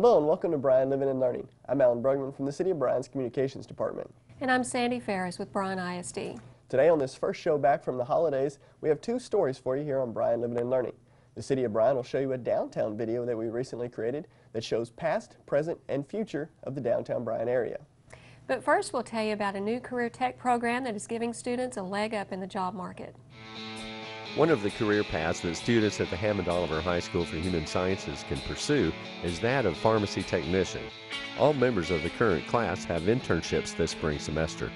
Hello and welcome to Bryan Living and Learning. I'm Alan Brugman from the City of Bryan's Communications Department. And I'm Sandy Ferris with Bryan ISD. Today on this first show back from the holidays, we have two stories for you here on Bryan Living and Learning. The City of Bryan will show you a downtown video that we recently created that shows past, present, and future of the downtown Bryan area. But first we'll tell you about a new career tech program that is giving students a leg up in the job market. One of the career paths that students at the Hammond High School for Human Sciences can pursue is that of pharmacy technician. All members of the current class have internships this spring semester.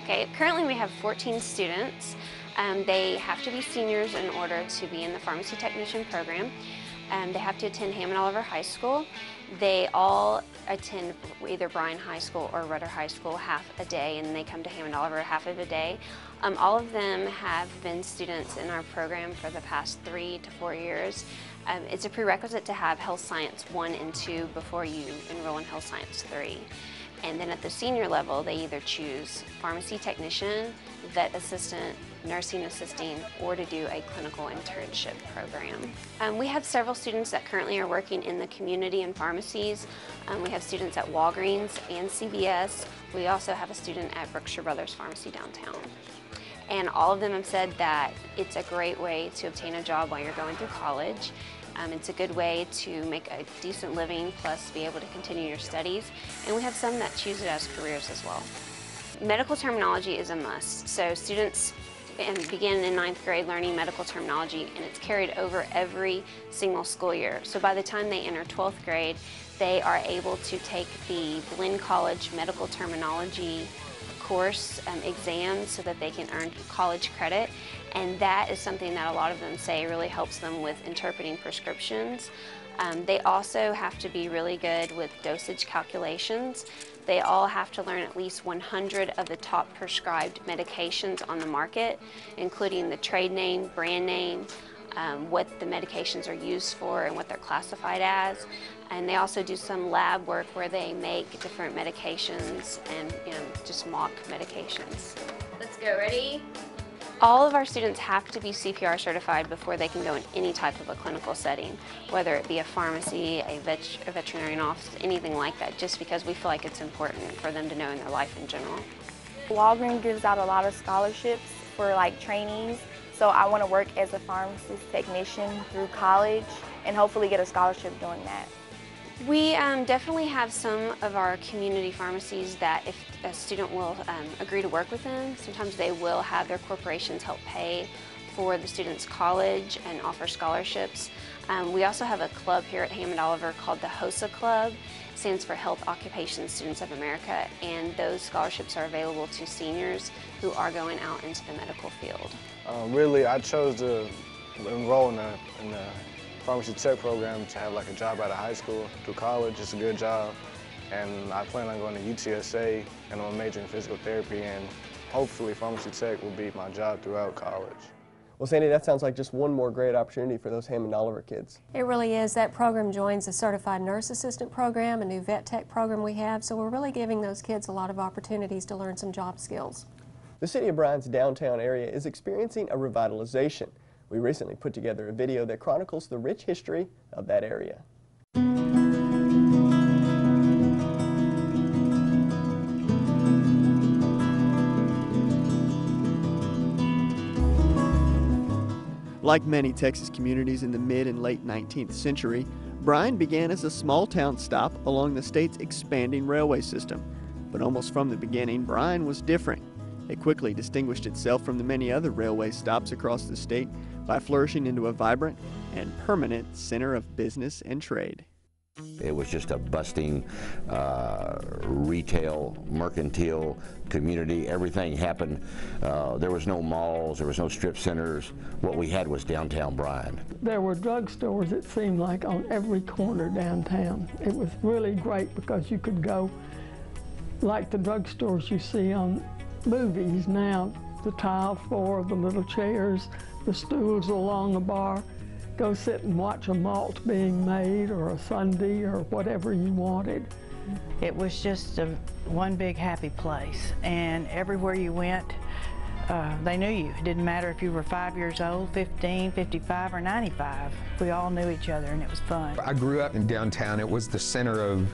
Okay, currently we have 14 students. They have to be seniors in order to be in the pharmacy technician program. They have to attend Hammond High School. They all attend either Bryan High School or Rudder High School half a day, and they come to Hammond half of a day. All of them have been students in our program for the past 3 to 4 years. It's a prerequisite to have Health Science 1 and 2 before you enroll in Health Science 3. And then at the senior level, they either choose pharmacy technician, vet assistant, nursing assisting, or to do a clinical internship program. We have several students that currently are working in the community and pharmacies. We have students at Walgreens and CVS. We also have a student at Brookshire Brothers Pharmacy downtown. And all of them have said that it's a great way to obtain a job while you're going through college. It's a good way to make a decent living, plus be able to continue your studies. And we have some that choose it as careers as well. Medical terminology is a must. So students begin in 9th grade learning medical terminology, and it's carried over every single school year. So by the time they enter 12th grade, they are able to take the Blinn College medical terminology course exams so that they can earn college credit, and that is something that a lot of them say really helps them with interpreting prescriptions. They also have to be really good with dosage calculations. They all have to learn at least 100 of the top prescribed medications on the market, including the trade name, brand name, what the medications are used for and what they're classified as. And they also do some lab work where they make different medications and just mock medications. Let's go, ready? All of our students have to be CPR certified before they can go in any type of a clinical setting, whether it be a pharmacy, a veterinarian office, anything like that, just because we feel like it's important for them to know in their life in general. Walgreens gives out a lot of scholarships for like trainees, so I want to work as a pharmacist technician through college and hopefully get a scholarship doing that. We definitely have some of our community pharmacies that if a student will agree to work with them, sometimes they will have their corporations help pay for the student's college and offer scholarships. We also have a club here at Hammond called the HOSA Club. It stands for Health Occupation Students of America, and those scholarships are available to seniors who are going out into the medical field. Really, I chose to enroll in the pharmacy tech program to have like a job out of high school through college. It's a good job, and I plan on going to UTSA, and I'm majoring in physical therapy, and hopefully pharmacy tech will be my job throughout college. Well, Sandy, that sounds like just one more great opportunity for those Hammond kids. It really is. That program joins the Certified Nurse Assistant program, a new vet tech program we have, so we're really giving those kids a lot of opportunities to learn some job skills. The City of Bryan's downtown area is experiencing a revitalization. We recently put together a video that chronicles the rich history of that area. Like many Texas communities in the mid and late 19th century, Bryan began as a small town stop along the state's expanding railway system. But almost from the beginning, Bryan was different. It quickly distinguished itself from the many other railway stops across the state by flourishing into a vibrant and permanent center of business and trade. It was just a bustling retail, mercantile community. Everything happened. There was no malls, there was no strip centers. What we had was downtown Bryan. There were drugstores, it seemed like, on every corner downtown. It was really great because you could go like the drugstores you see on movies now, the tile floor, the little chairs, the stools along the bar. Go sit and watch a malt being made or a sundae or whatever you wanted. It was just one big happy place, and everywhere you went They knew you. It didn't matter if you were 5 years old, 15, 55, or 95. We all knew each other, and it was fun. I grew up in downtown. It was the center of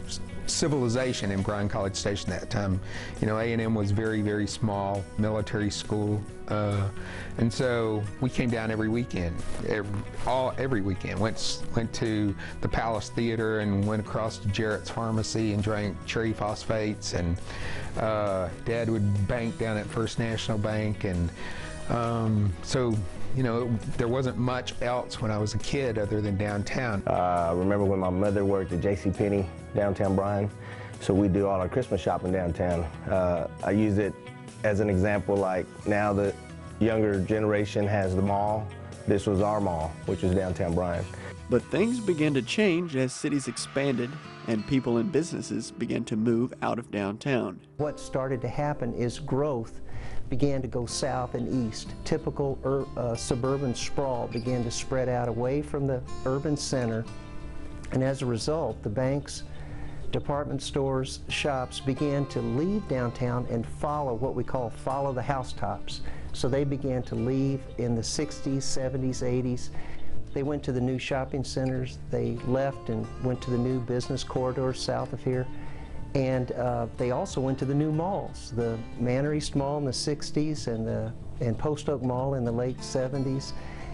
civilization in Bryan College Station at that time. You know, A&M was very, very small, military school, and so we came down every weekend. Every weekend. Went to the Palace Theater and went across to Jarrett's Pharmacy and drank cherry phosphates, and Dad would bank down at First National Bank, and so, you know, there wasn't much else when I was a kid other than downtown. I remember when my mother worked at JCPenney, downtown Bryan, so we do all our Christmas shopping downtown. I use it as an example, like now the younger generation has the mall. This was our mall, which was downtown Bryan. But things began to change as cities expanded and people and businesses began to move out of downtown. What started to happen is growth began to go south and east. Typical suburban sprawl began to spread out away from the urban center, and as a result, the banks, department stores, shops began to leave downtown and follow what we call follow the housetops. So they began to leave in the 60s, 70s, 80s. They went to the new shopping centers. They left and went to the new business corridors south of here. And they also went to the new malls, the Manor East Mall in the 60s and Post Oak Mall in the late 70s.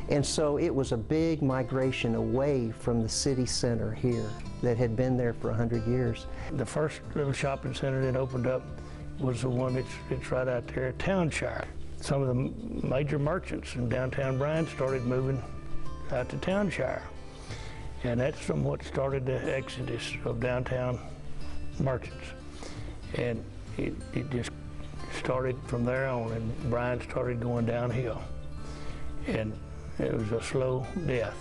And so it was a big migration away from the city center here that had been there for 100 years. The first little shopping center that opened up was the one that's right out there at Townshire. Some of the major merchants in downtown Bryan started moving out to Townshire. And that's from what started the exodus of downtown merchants. And it just started from there on, and Bryan started going downhill. And it was a slow death.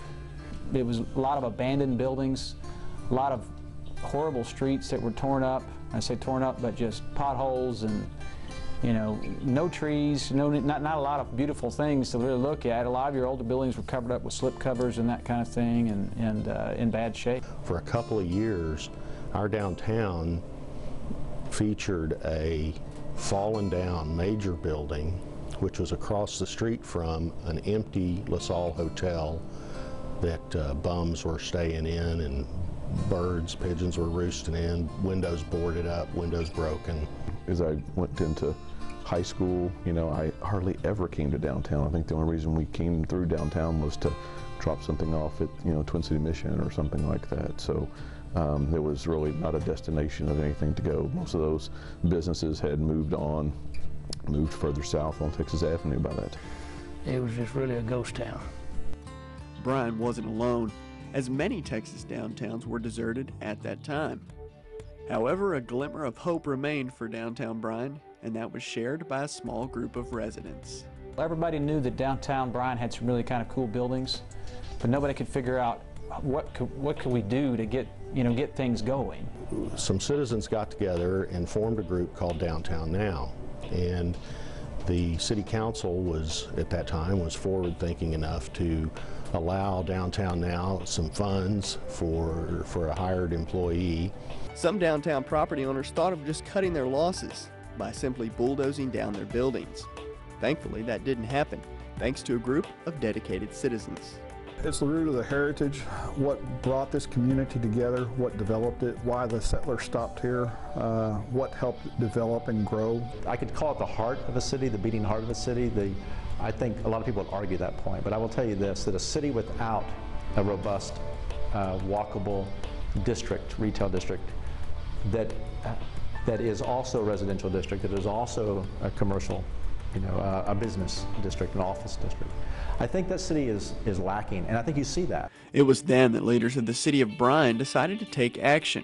It was a lot of abandoned buildings, a lot of horrible streets that were torn up. I say torn up, but just potholes and, you know, no trees, not a lot of beautiful things to really look at. A lot of your older buildings were covered up with slip covers and that kind of thing, and in bad shape. For a couple of years, our downtown featured a fallen down major building which was across the street from an empty LaSalle hotel that bums were staying in and birds, pigeons were roosting in, windows boarded up, windows broken. As I went into high school, you know, I hardly ever came to downtown. I think the only reason we came through downtown was to drop something off at, you know, Twin City Mission or something like that. So there was really not a destination of anything to go. Most of those businesses had moved on, moved further south on Texas Avenue by that time. It was just really a ghost town. Bryan wasn't alone, as many Texas downtowns were deserted at that time. However, a glimmer of hope remained for downtown Bryan, and that was shared by a small group of residents. Everybody knew that downtown Bryan had some really kind of cool buildings, but nobody could figure out what could we do to get things going. Some citizens got together and formed a group called Downtown Now, and the city council was, at that time, was forward-thinking enough to allow Downtown Now some funds for a hired employee. Some downtown property owners thought of just cutting their losses by simply bulldozing down their buildings. Thankfully, that didn't happen, thanks to a group of dedicated citizens. It's the root of the heritage, what brought this community together, what developed it, why the settlers stopped here, what helped it develop and grow. I could call it the heart of a city, the beating heart of a city. I think a lot of people would argue that point, but I will tell you this, that a city without a robust, walkable district, retail district, that is also a residential district, that is also a commercial, a business district, an office district. I think that city is lacking, and I think you see that. It was then that leaders of the city of Bryan decided to take action,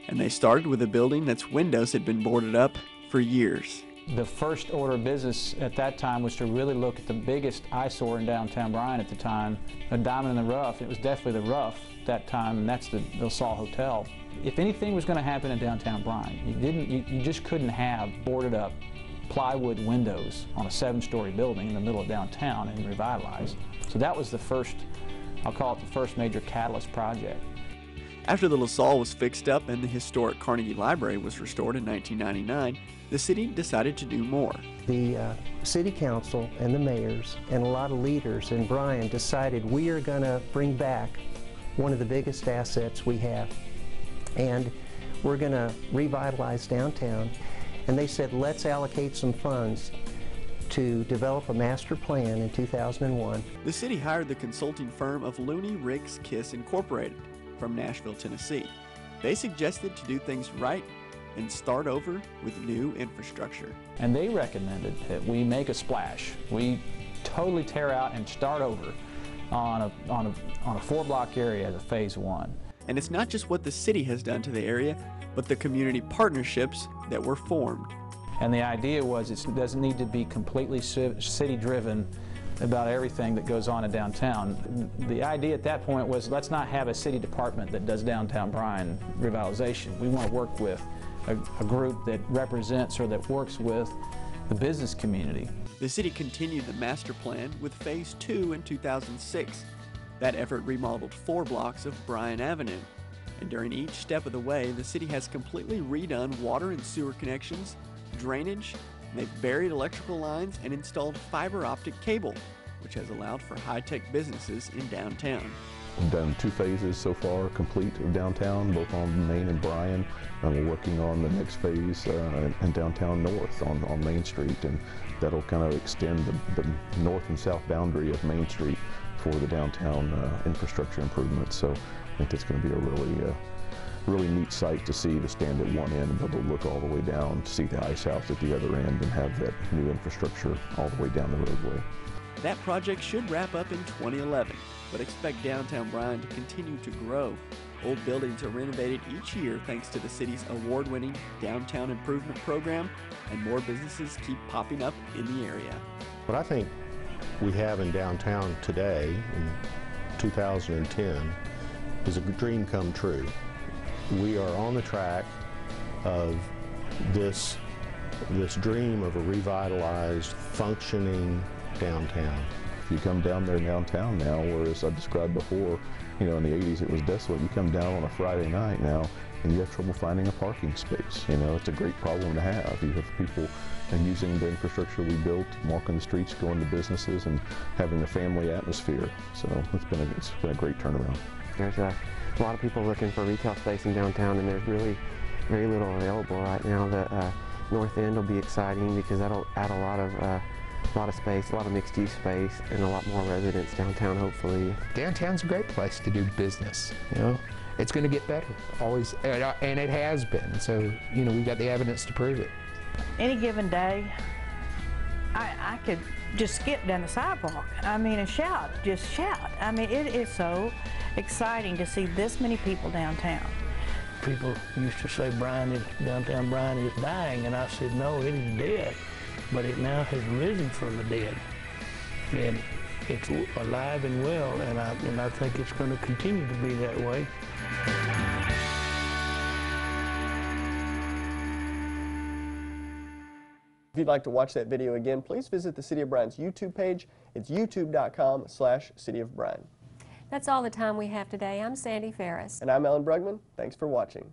and they started with a building that's windows had been boarded up for years. The first order of business at that time was to really look at the biggest eyesore in downtown Bryan at the time, a diamond in the rough. It was definitely the rough that time, and that's the LaSalle Hotel. If anything was going to happen in downtown Bryan, you just couldn't have boarded up plywood windows on a 7-story building in the middle of downtown and revitalize. So that was the first, I'll call it the first major catalyst project. After the LaSalle was fixed up and the historic Carnegie Library was restored in 1999, the city decided to do more. The city council and the mayors and a lot of leaders in Bryan decided we are going to bring back one of the biggest assets we have, and we're going to revitalize downtown. And they said, let's allocate some funds to develop a master plan in 2001. The city hired the consulting firm of Looney Ricks Kiss Incorporated from Nashville, Tennessee. They suggested to do things right and start over with new infrastructure. And they recommended that we make a splash. We totally tear out and start over on a 4-block area as a phase 1. And it's not just what the city has done to the area, but the community partnerships that were formed. And the idea was it doesn't need to be completely city-driven about everything that goes on in downtown. The idea at that point was, let's not have a city department that does downtown Bryan revitalization. We want to work with a group that represents or that works with the business community. The city continued the master plan with phase 2 in 2006. That effort remodeled 4 blocks of Bryan Avenue. And during each step of the way, the city has completely redone water and sewer connections, drainage, and they've buried electrical lines and installed fiber optic cable, which has allowed for high-tech businesses in downtown. We've done 2 phases so far complete of downtown, both on Main and Bryan, and we're working on the next phase in downtown north on Main Street, and that'll kind of extend the north and south boundary of Main Street for the downtown infrastructure improvements. So I think that's going to be a really neat sight to see, to stand at one end and be able to look all the way down, to see the ice house at the other end and have that new infrastructure all the way down the roadway. That project should wrap up in 2011, but expect downtown Bryan to continue to grow. Old buildings are renovated each year thanks to the city's award-winning Downtown Improvement Program, and more businesses keep popping up in the area. What I think we have in downtown today, in 2010, is a dream come true. We are on the track of this dream of a revitalized, functioning downtown. If you come down there downtown now, whereas I described before, you know, in the 80s it was desolate, you come down on a Friday night now and you have trouble finding a parking space. You know, it's a great problem to have. You have people using the infrastructure we built, walking the streets, going to businesses, and having a family atmosphere. So it's been a great turnaround. There's a lot of people looking for retail space in downtown, and there's really very little available right now. The north end will be exciting because that'll add a lot of space, a lot of mixed-use space, and a lot more residents downtown, hopefully. Downtown's a great place to do business, you know. It's going to get better, always, and it has been. So, you know, we've got the evidence to prove it. Any given day, I could just skip down the sidewalk. I mean, and shout, just shout. I mean, it is so exciting to see this many people downtown. People used to say downtown Bryan is dying, and I said, no, it is dead. But it now has risen from the dead. And it's alive and well, and I think it's going to continue to be that way. If you'd like to watch that video again, please visit the City of Bryan's YouTube page. It's youtube.com/City of Bryan. That's all the time we have today. I'm Sandy Ferris. And I'm Ellen Brugman. Thanks for watching.